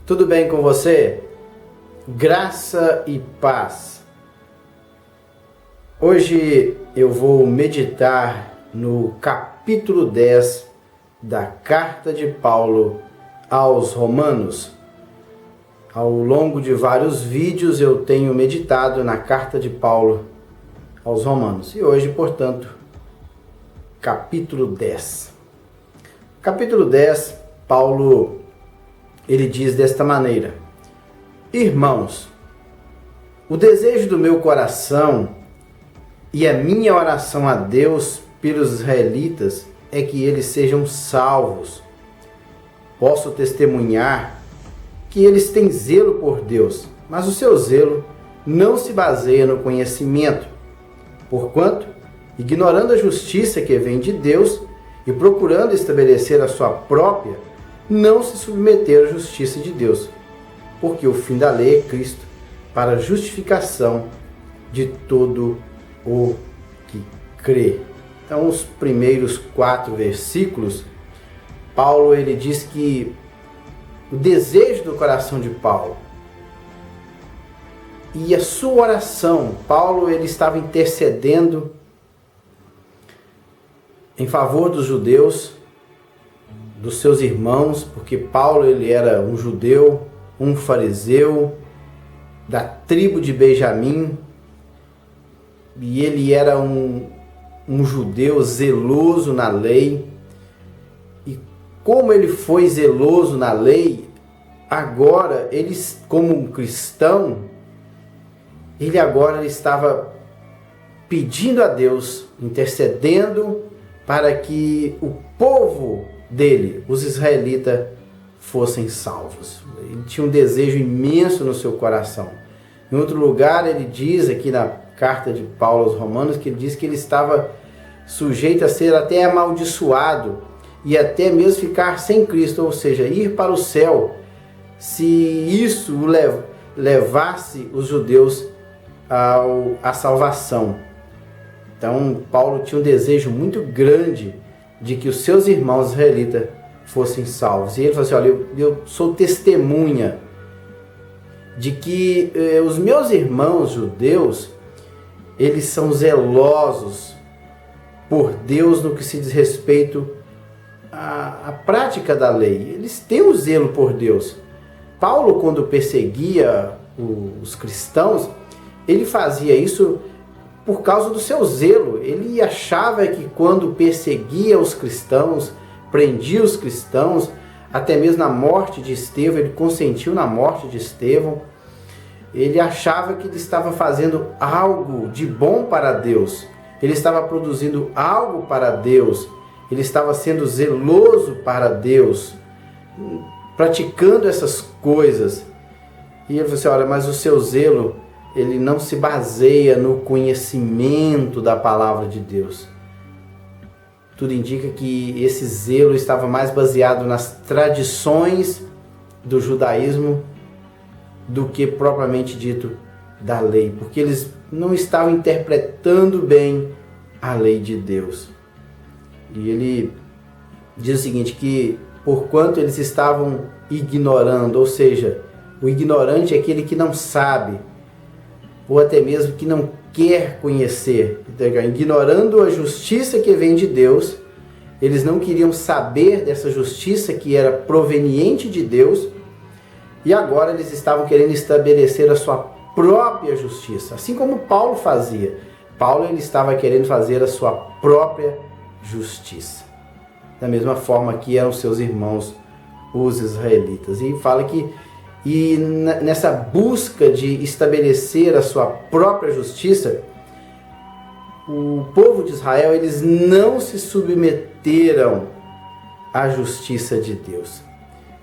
Tudo bem com você? Graça e paz. Hoje eu vou meditar no capítulo 10 da carta de Paulo aos Romanos. Ao longo de vários vídeos eu tenho meditado na carta de Paulo aos Romanos. E hoje, portanto, capítulo 10. Capítulo 10, Paulo, ele diz desta maneira: Irmãos, o desejo do meu coração e a minha oração a Deus pelos israelitas é que eles sejam salvos. Posso testemunhar que eles têm zelo por Deus, mas o seu zelo não se baseia no conhecimento, porquanto, ignorando a justiça que vem de Deus e procurando estabelecer a sua própria, não se submeteram à justiça de Deus, porque o fim da lei é Cristo, para a justificação de todo o que crê. Então, os primeiros 4 versículos, Paulo ele diz que o desejo do coração de Paulo e a sua oração, Paulo ele estava intercedendo em favor dos judeus, dos seus irmãos, porque Paulo ele era um judeu, um fariseu da tribo de Benjamim, e ele era um judeu zeloso na lei. E como ele foi zeloso na lei, agora ele, como um cristão, ele agora estava pedindo a Deus, intercedendo para que o povo dele, os israelitas, fossem salvos. Ele tinha um desejo imenso no seu coração. Em outro lugar, ele diz aqui na carta de Paulo aos Romanos, que ele diz que ele estava sujeito a ser até amaldiçoado e até mesmo ficar sem Cristo, ou seja, ir para o céu, se isso o levasse os judeus à salvação. Então, Paulo tinha um desejo muito grande de que os seus irmãos israelitas fossem salvos. E ele falou assim: olha, eu sou testemunha de que os meus irmãos judeus, eles são zelosos por Deus no que se diz respeito à prática da lei. Eles têm um zelo por Deus. Paulo, quando perseguia os cristãos, ele fazia isso por causa do seu zelo. Ele achava que quando perseguia os cristãos, prendia os cristãos, até mesmo na morte de Estevão, ele consentiu na morte de Estevão, ele achava que ele estava fazendo algo de bom para Deus, ele estava produzindo algo para Deus, ele estava sendo zeloso para Deus, praticando essas coisas. E ele falou assim: olha, mas o seu zelo, ele não se baseia no conhecimento da palavra de Deus. Tudo indica que esse zelo estava mais baseado nas tradições do judaísmo do que propriamente dito da lei, porque eles não estavam interpretando bem a lei de Deus. E ele diz o seguinte, que porquanto eles estavam ignorando, ou seja, o ignorante é aquele que não sabe, ou até mesmo que não quer conhecer, ignorando a justiça que vem de Deus, eles não queriam saber dessa justiça que era proveniente de Deus, e agora eles estavam querendo estabelecer a sua própria justiça, assim como Paulo fazia. Paulo ele estava querendo fazer a sua própria justiça, da mesma forma que eram seus irmãos, os israelitas. E fala que nessa busca de estabelecer a sua própria justiça, o povo de Israel, eles não se submeteram à justiça de Deus.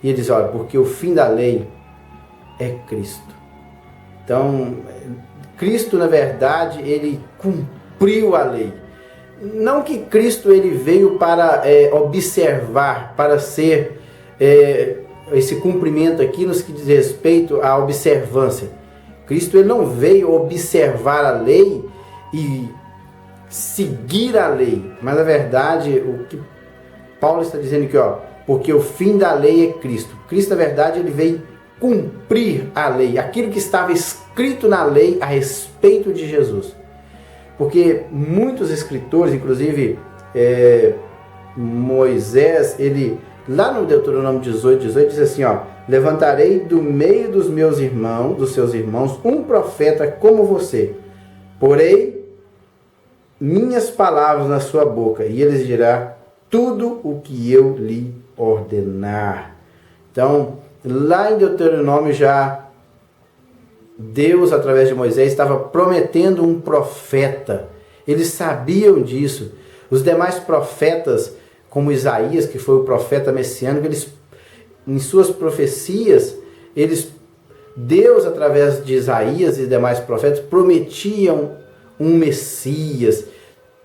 E eles, olha, porque o fim da lei é Cristo. Então, Cristo, na verdade, ele cumpriu a lei. Não que Cristo ele veio para observar, para ser esse cumprimento aqui nos que diz respeito à observância. Cristo ele não veio observar a lei e seguir a lei, mas na verdade o que Paulo está dizendo aqui, porque o fim da lei é Cristo. Cristo, na verdade, ele veio cumprir a lei, aquilo que estava escrito na lei a respeito de Jesus. Porque muitos escritores, inclusive Moisés, ele lá no Deuteronômio 18 diz assim, ó: levantarei do meio dos seus irmãos, um profeta como você. Porei minhas palavras na sua boca, e ele dirá tudo o que eu lhe ordenar. Então, lá em Deuteronômio já Deus, através de Moisés, estava prometendo um profeta. Eles sabiam disso. Os demais profetas, como Isaías, que foi o profeta messiânico, eles, em suas profecias, Deus, através de Isaías e demais profetas, prometiam um Messias.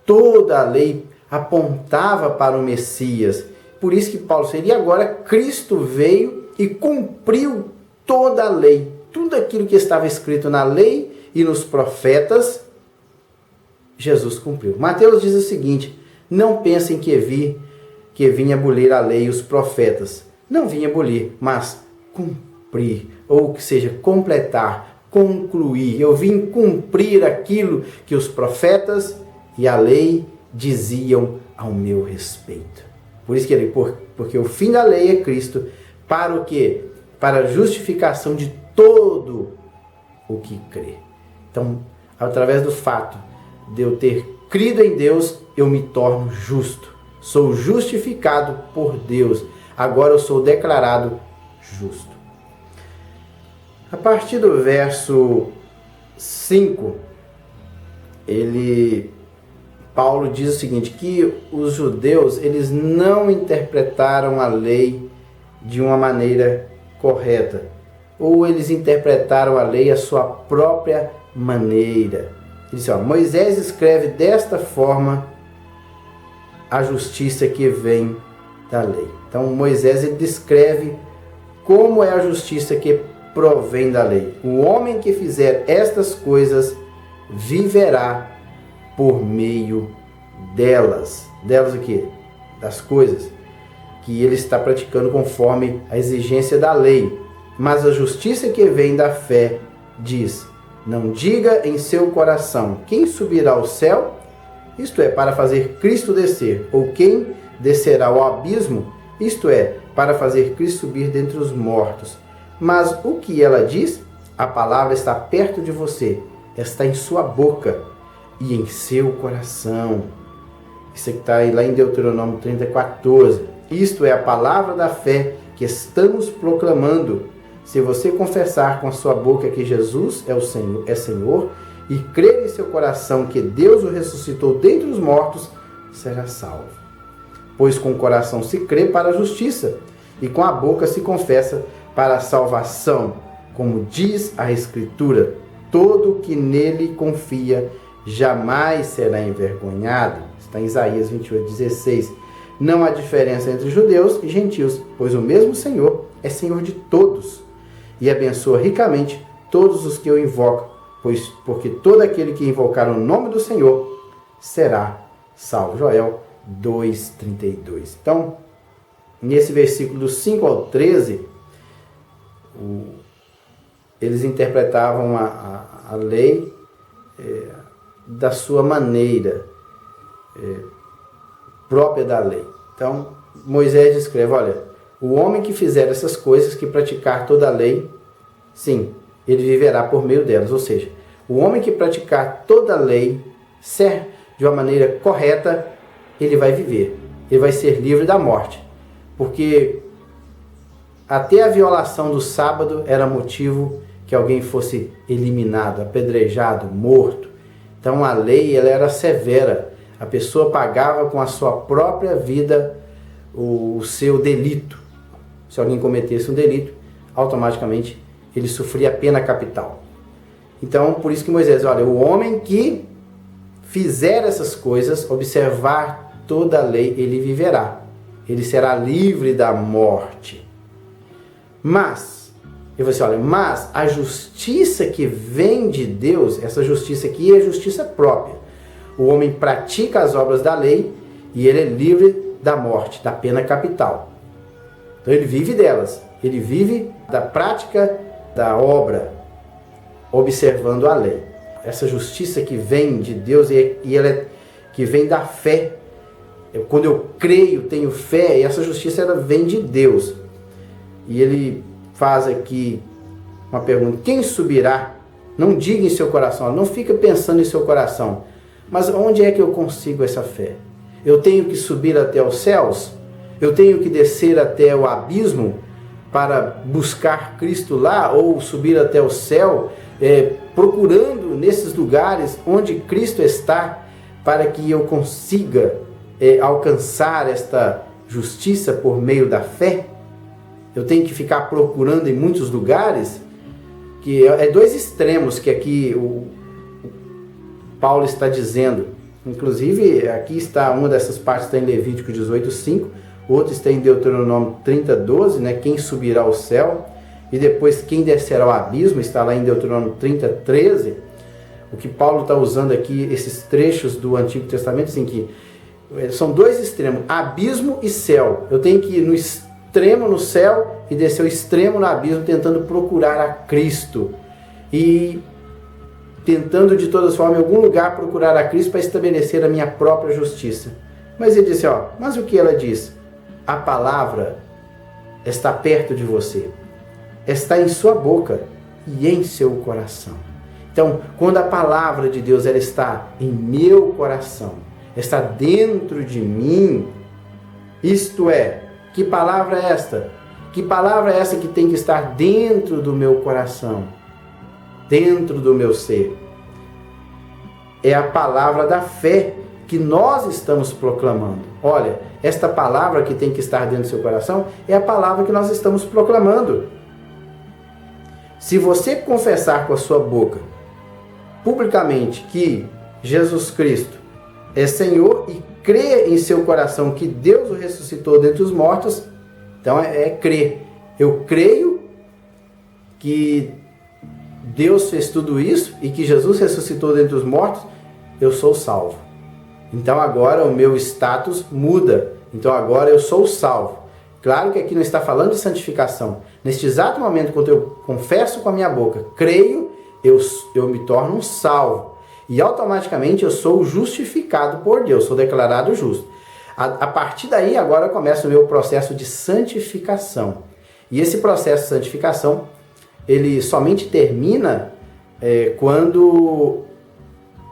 Toda a lei apontava para o Messias. Por isso que Paulo seria, agora Cristo veio e cumpriu toda a lei. Tudo aquilo que estava escrito na lei e nos profetas, Jesus cumpriu. Mateus diz o seguinte: não pensem que vim abolir a lei e os profetas. Não vim abolir, mas cumprir, ou que seja, completar, concluir. Eu vim cumprir aquilo que os profetas e a lei diziam ao meu respeito. Por isso que porque o fim da lei é Cristo, para o quê? Para a justificação de todo o que crê. Então, através do fato de eu ter crido em Deus, eu me torno justo. Sou justificado por Deus. Agora eu sou declarado justo. A partir do verso 5, Paulo diz o seguinte, que os judeus, eles não interpretaram a lei de uma maneira correta, ou eles interpretaram a lei à sua própria maneira. Ele diz, Moisés escreve desta forma a justiça que vem da lei. Então Moisés, ele descreve como é a justiça que provém da lei. O homem que fizer estas coisas viverá por meio delas. Delas o quê? Das coisas que ele está praticando conforme a exigência da lei. Mas a justiça que vem da fé diz: não diga em seu coração, quem subirá ao céu? Isto é, para fazer Cristo descer. Ou quem descerá ao abismo? Isto é, para fazer Cristo subir dentre os mortos. Mas o que ela diz? A palavra está perto de você, está em sua boca e em seu coração. Isso está lá em Deuteronômio 30:14. Isto é a palavra da fé que estamos proclamando. Se você confessar com a sua boca que Jesus é Senhor e crer em seu coração que Deus o ressuscitou dentre os mortos, será salvo. Pois com o coração se crê para a justiça e com a boca se confessa para a salvação. Como diz a Escritura, todo que nele confia jamais será envergonhado. Está em Isaías 28:16. Não há diferença entre judeus e gentios, pois o mesmo Senhor é Senhor de todos e abençoa ricamente todos os que o invocam, porque todo aquele que invocar o nome do Senhor será salvo. Joel 2:32. Então, nesse versículo do 5 ao 13, eles interpretavam a lei da sua maneira própria da lei. Então, Moisés descreve, olha, o homem que fizer essas coisas, que praticar toda a lei, sim, ele viverá por meio delas. Ou seja, o homem que praticar toda a lei de uma maneira correta, ele vai viver. Ele vai ser livre da morte. Porque até a violação do sábado era motivo que alguém fosse eliminado, apedrejado, morto. Então a lei, ela era severa. A pessoa pagava com a sua própria vida o seu delito. Se alguém cometesse um delito, automaticamente ele sofria a pena capital. Então, por isso que Moisés, olha, o homem que fizer essas coisas, observar toda a lei, ele viverá. Ele será livre da morte. Mas, eu vou dizer, olha, mas a justiça que vem de Deus, essa justiça aqui é justiça própria. O homem pratica as obras da lei e ele é livre da morte, da pena capital. Então ele vive delas. Ele vive da prática da obra, observando a lei. Essa justiça que vem de Deus e ela que vem da fé. Quando eu creio, tenho fé, e essa justiça ela vem de Deus. E ele faz aqui uma pergunta: quem subirá? Não diga em seu coração, não fica pensando em seu coração. Mas onde é que eu consigo essa fé? Eu tenho que subir até os céus? Eu tenho que descer até o abismo para buscar Cristo lá? Ou subir até o céu, procurando nesses lugares onde Cristo está, para que eu consiga alcançar esta justiça por meio da fé? Eu tenho que ficar procurando em muitos lugares? Que é dois extremos que aqui o Paulo está dizendo. Inclusive, aqui está uma dessas partes, está em Levítico 18:5, outra está em Deuteronômio 30:12, né? Quem subirá ao céu? E depois, quem descerá ao abismo? Está lá em Deuteronômio 30:13. O que Paulo está usando aqui, esses trechos do Antigo Testamento, assim, que são dois extremos, abismo e céu. Eu tenho que ir no extremo no céu e descer o extremo no abismo, tentando procurar a Cristo. E tentando de todas formas, em algum lugar, procurar a Cristo para estabelecer a minha própria justiça. Mas ele disse, mas o que ela diz? A palavra está perto de você, está em sua boca e em seu coração. Então, quando a palavra de Deus ela está em meu coração, está dentro de mim, isto é, que palavra é esta? Que palavra é essa que tem que estar dentro do meu coração? Dentro do meu ser? É a palavra da fé que nós estamos proclamando. Olha, esta palavra que tem que estar dentro do seu coração é a palavra que nós estamos proclamando. Se você confessar com a sua boca, publicamente, que Jesus Cristo é Senhor e crer em seu coração que Deus o ressuscitou dentre os mortos, então é crer. Eu creio que Deus fez tudo isso e que Jesus ressuscitou dentre os mortos, eu sou salvo. Então agora o meu status muda. Então agora eu sou salvo. Claro que aqui não está falando de santificação. Neste exato momento, quando eu confesso com a minha boca, creio, eu me torno um salvo. E automaticamente eu sou justificado por Deus, sou declarado justo. A partir daí agora começa o meu processo de santificação. E esse processo de santificação, ele somente termina quando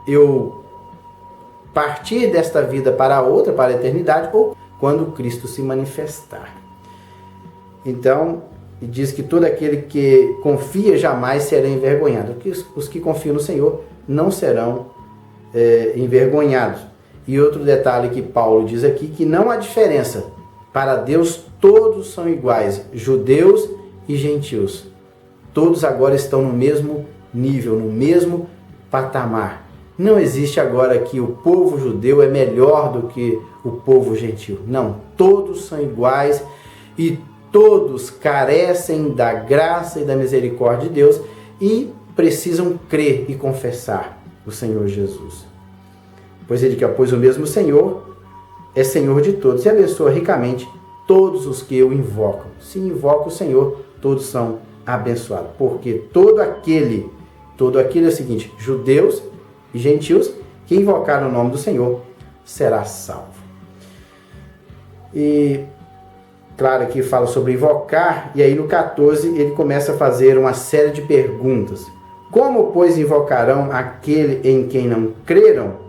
eu partir desta vida para a outra, para a eternidade, ou quando Cristo se manifestar. Então, diz que todo aquele que confia jamais será envergonhado. Os que confiam no Senhor não serão envergonhados. E outro detalhe que Paulo diz aqui, que não há diferença. Para Deus todos são iguais, judeus e gentios. Todos agora estão no mesmo nível, no mesmo patamar. Não existe agora que o povo judeu é melhor do que o povo gentil. Não, todos são iguais e todos carecem da graça e da misericórdia de Deus e precisam crer e confessar o Senhor Jesus. Pois ele que pois o mesmo Senhor é Senhor de todos e abençoa ricamente todos os que o invocam. Se invoca o Senhor, todos são abençoados. Porque todo aquele é o seguinte, judeus e gentios que invocar o nome do Senhor será salvo. E claro que fala sobre invocar, e aí no 14 ele começa a fazer uma série de perguntas. Como, pois, invocarão aquele em quem não creram?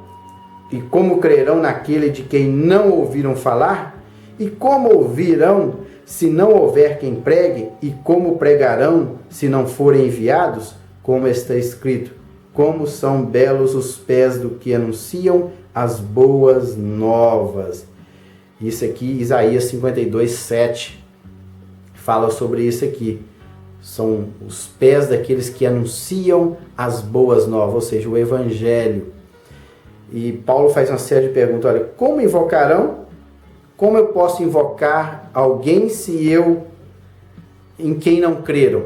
E como crerão naquele de quem não ouviram falar? E como ouvirão se não houver quem pregue? E como pregarão se não forem enviados? Como está escrito, como são belos os pés do que anunciam as boas novas. Isso aqui, Isaías 52:7, fala sobre isso aqui. São os pés daqueles que anunciam as boas novas, ou seja, o Evangelho. E Paulo faz uma série de perguntas. Olha, como invocarão? Como eu posso invocar alguém em quem não creram?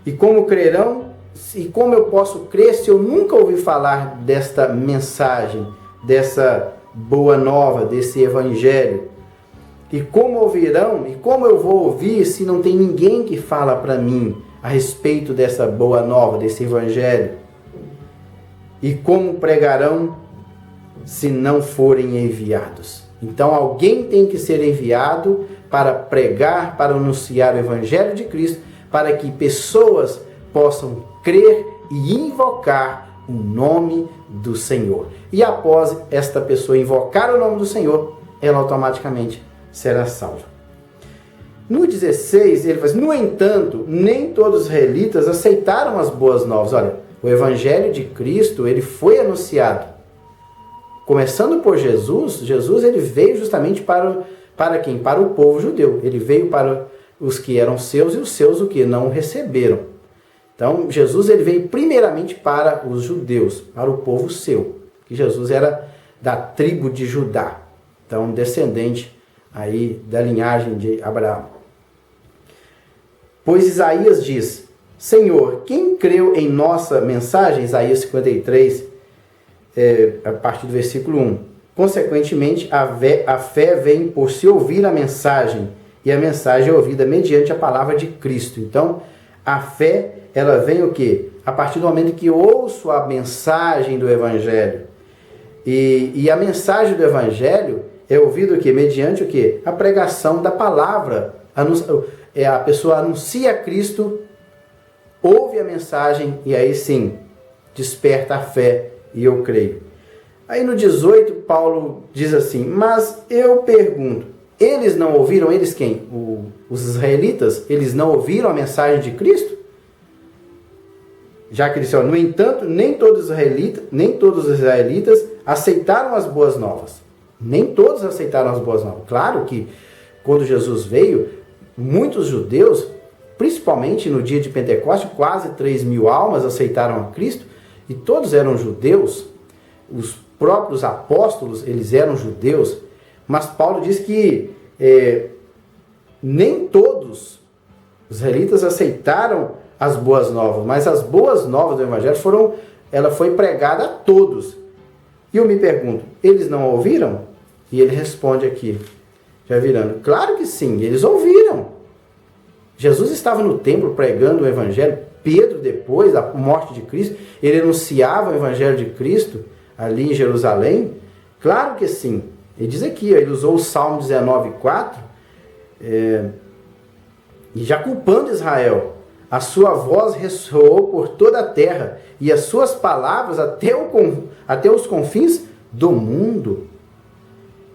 E como crerão? E como eu posso crer se eu nunca ouvi falar desta mensagem, dessa boa nova, desse Evangelho? E como ouvirão, e como eu vou ouvir se não tem ninguém que fala para mim a respeito dessa boa nova, desse evangelho? E como pregarão se não forem enviados? Então alguém tem que ser enviado para pregar, para anunciar o evangelho de Cristo, para que pessoas possam crer e invocar o nome do Senhor. E após esta pessoa invocar o nome do Senhor, ela automaticamente será salva. No 16, ele faz: no entanto, nem todos os israelitas aceitaram as boas novas. Olha, o evangelho de Cristo, ele foi anunciado. Começando por Jesus, ele veio justamente para quem? Para o povo judeu. Ele veio para os que eram seus e os seus o que não receberam. Então, Jesus ele veio primeiramente para os judeus, para o povo seu. Que Jesus era da tribo de Judá. Então, descendente aí da linhagem de Abraão. Pois Isaías diz: Senhor, quem creu em nossa mensagem? Isaías 53, a partir do versículo 1. Consequentemente, a fé vem por se ouvir a mensagem, e a mensagem é ouvida mediante a palavra de Cristo. Então, a fé, ela vem o quê? A partir do momento que ouço a mensagem do Evangelho. E a mensagem do Evangelho é ouvida o quê? Mediante o quê? A pregação da palavra. A pessoa anuncia Cristo, ouve a mensagem e aí sim, desperta a fé e eu creio. Aí no 18, Paulo diz assim: mas eu pergunto, eles não ouviram? Eles quem? Os israelitas? Eles não ouviram a mensagem de Cristo? Já que ele disse: no entanto, nem todos os israelitas aceitaram as boas novas. Nem todos aceitaram as boas novas. Claro que quando Jesus veio, muitos judeus, principalmente no dia de Pentecostes, quase 3.000 almas aceitaram a Cristo, e todos eram judeus. Os próprios apóstolos, eles eram judeus, mas Paulo diz que nem todos os israelitas aceitaram as boas novas, mas as boas novas do Evangelho ela foi pregada a todos. E eu me pergunto, eles não ouviram? E ele responde aqui, já virando: claro que sim, eles ouviram. Jesus estava no templo pregando o Evangelho. Pedro, depois da morte de Cristo, ele anunciava o Evangelho de Cristo ali em Jerusalém. Claro que sim. Ele diz aqui, ele usou o Salmo 19,4, e já culpando Israel. A sua voz ressoou por toda a terra, e as suas palavras até os confins do mundo.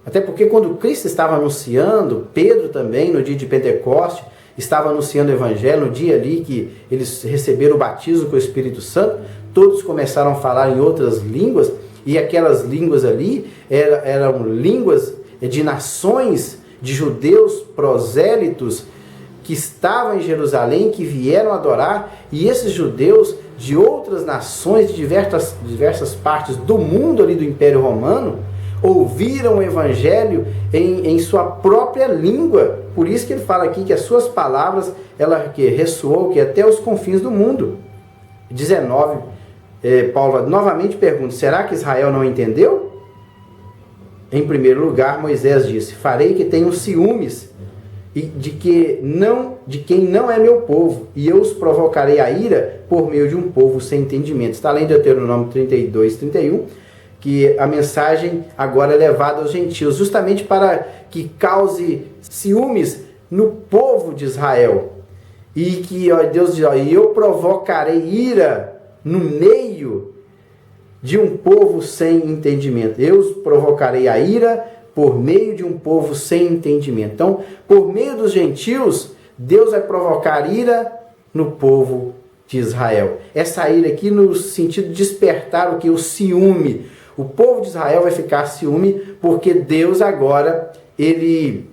Até porque quando Cristo estava anunciando, Pedro também, no dia de Pentecostes, estava anunciando o Evangelho, no dia ali que eles receberam o batismo com o Espírito Santo, todos começaram a falar em outras línguas, e aquelas línguas ali eram línguas de nações, de judeus prosélitos, que estavam em Jerusalém, que vieram adorar, e esses judeus de outras nações, de diversas partes do mundo ali do Império Romano, ouviram o Evangelho em sua própria língua. Por isso que ele fala aqui que as suas palavras, ela que ressoou que até os confins do mundo. 19, Paulo novamente pergunta: será que Israel não entendeu? Em primeiro lugar, Moisés disse: farei que tenham ciúmes de quem não é meu povo, e eu os provocarei a ira por meio de um povo sem entendimento. Está além de Deuteronômio 32, 31, que a mensagem agora é levada aos gentios, justamente para que cause ciúmes no povo de Israel. E que Deus diz: eu provocarei ira no meio de um povo sem entendimento. Eu os provocarei a ira por meio de um povo sem entendimento. Então, por meio dos gentios, Deus vai provocar ira no povo de Israel. Essa ira aqui no sentido de despertar o que? O ciúme. O povo de Israel vai ficar ciúme porque Deus agora, ele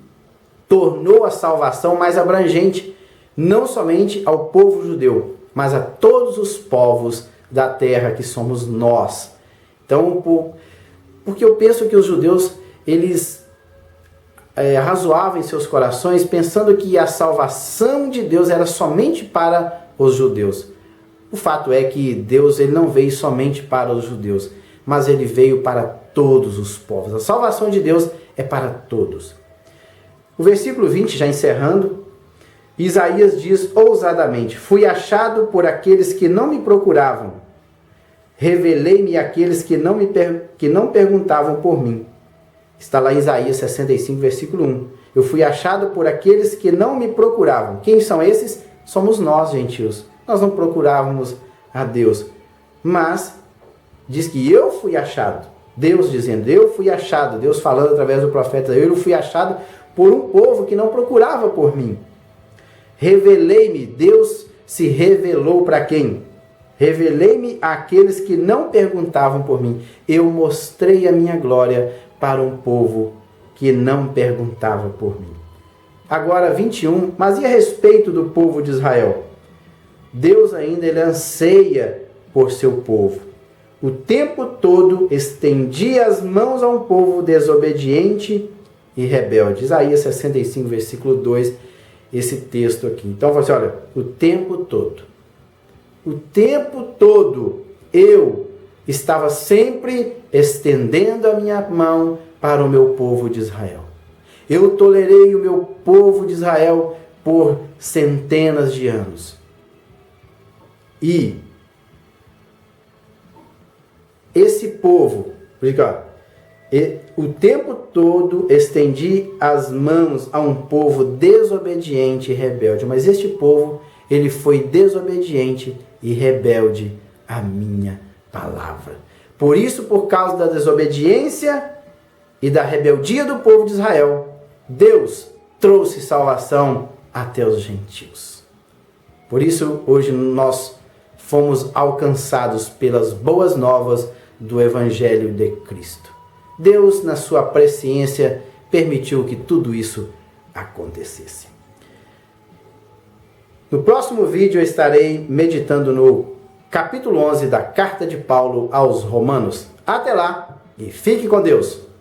tornou a salvação mais abrangente, não somente ao povo judeu, mas a todos os povos da terra que somos nós. Então, porque eu penso que os judeus, eles razoavam em seus corações pensando que a salvação de Deus era somente para os judeus. O fato é que Deus ele não veio somente para os judeus, mas ele veio para todos os povos. A salvação de Deus é para todos. O versículo 20, já encerrando, Isaías diz ousadamente: fui achado por aqueles que não me procuravam, revelei-me àqueles que não perguntavam por mim. Está lá em Isaías 65, versículo 1. Eu fui achado por aqueles que não me procuravam. Quem são esses? Somos nós, gentios. Nós não procurávamos a Deus. Mas diz que eu fui achado. Deus dizendo, eu fui achado. Deus falando através do profeta, eu fui achado por um povo que não procurava por mim. Revelei-me. Deus se revelou para quem? Revelei-me àqueles que não perguntavam por mim. Eu mostrei a minha glória para um povo que não perguntava por mim. Agora 21, mas e a respeito do povo de Israel? Deus ainda ele anseia por seu povo. O tempo todo estendia as mãos a um povo desobediente e rebelde. Isaías 65, versículo 2, esse texto aqui. Então, você olha, o tempo todo eu estava sempre estendendo a minha mão para o meu povo de Israel. Eu tolerei o meu povo de Israel por centenas de anos. E esse povo, o tempo todo estendi as mãos a um povo desobediente e rebelde. Mas este povo, ele foi desobediente e rebelde à minha palavra. Por isso, por causa da desobediência e da rebeldia do povo de Israel, Deus trouxe salvação até os gentios. Por isso, hoje nós fomos alcançados pelas boas novas do Evangelho de Cristo. Deus, na sua presciência, permitiu que tudo isso acontecesse. No próximo vídeo eu estarei meditando no capítulo 11 da Carta de Paulo aos Romanos. Até lá e fique com Deus!